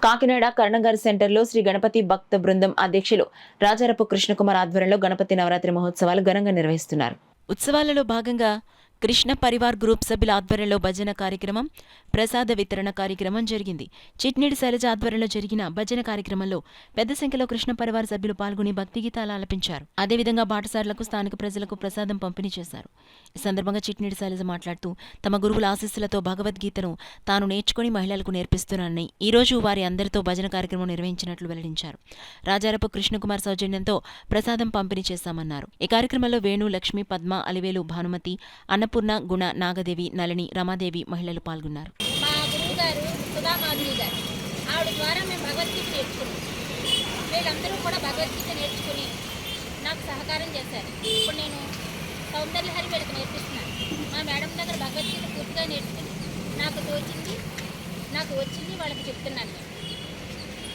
కాకినాడ కర్ణగారి సెంటర్లో శ్రీ గణపతి భక్త బృందం అధ్యక్షులు రాజారపు కృష్ణకుమార్ ఆధ్వర్యంలో గణపతి నవరాత్రి మహోత్సవాలు ఘనంగా నిర్వహిస్తున్నారు. ఉత్సవాలలో భాగంగా కృష్ణ పరివార్ గ్రూప్ సభ్యుల ఆధ్వర్యంలో భజన కార్యక్రమం, ప్రసాద వితరణ కార్యక్రమం జరిగింది. చిట్నీడి శైలజ ఆధ్వర్యంలో జరిగిన భజన కార్యక్రమంలో పెద్ద సంఖ్యలో కృష్ణ పరివార్ సభ్యులు పాల్గొని భక్తి గీతాలు ఆలపించారు. అదేవిధంగా బాటసారులకు, స్థానిక ప్రజలకు ప్రసాదం పంపిణీ చేశారు. ఈ సందర్భంగా చిట్నీడి శైలజ మాట్లాడుతూ తమ గురువుల ఆశీస్సులతో భగవద్గీతను తాను నేర్చుకుని మహిళలకు నేర్పిస్తున్నానని ఈ రోజు వారి అందరితో భజన కార్యక్రమం నిర్వహించినట్లు వెల్లడించారు. రాజారపు కృష్ణకుమార్ సౌజన్యంతో ప్రసాదం పంపిణీ చేశామన్నారు. ఈ కార్యక్రమంలో వేణు, లక్ష్మి, పద్మ, అలివేలు, భానుమతి, అన్నపూర్ణ, గుణ, నాగదేవి, నళిని, రమాదేవి మహిళలు పాల్గొన్నారు. మా గురువు గారు సుధామాధురి గారు, ఆవిడ ద్వారా మేము భగవద్గీత నేర్చుకున్నాం. వీళ్ళందరూ కూడా భగవద్గీత నేర్చుకుని నాకు సహకారం చేశారు. ఇప్పుడు నేను సౌందర్యహరి వీళ్ళకి నేర్పిస్తున్నాను. మా మేడం దగ్గర భగవద్గీత పూర్తిగా నేర్చుకుని నాకు తోచింది, నాకు వచ్చింది వాళ్ళకి చెప్తున్నాను.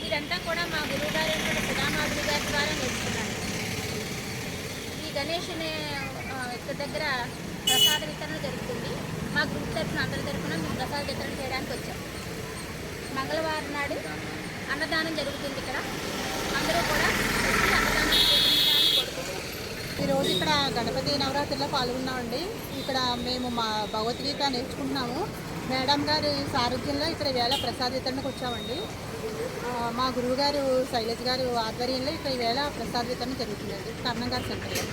ఇదంతా కూడా మా గురువు గారు సుధామాధురి గారి ద్వారా నేర్చుకున్నాను. ఈ గణేషుని ఇక్కడ దగ్గర ప్రసాద వితరణ జరుగుతుంది. మా గ్రూప్ తరఫున అందరి తరఫున మేము ప్రసాద వితరణ చేయడానికి వచ్చాం. మంగళవారం నాడు అన్నదానం జరుగుతుంది. ఇక్కడ అందరూ కూడా వచ్చి అన్నదానం చేయడానికి కోరుకుంటున్నాం. ఈరోజు ఇక్కడ గణపతి నవరాత్రిలో పాల్గొన్నామండి. ఇక్కడ మేము మా భగవద్గీత నేర్చుకుంటున్నాము. మేడం గారి సారథ్యంలో ఇక్కడ ఈవేళ ప్రసాద వితరణకు వచ్చామండి. మా గురువు గారు శైలజ గారు ఆధ్వర్యంలో ఇక్కడ ఈవేళ ప్రసాద వితరణ జరుగుతుందండి కర్ణగారి సెంటర్లో.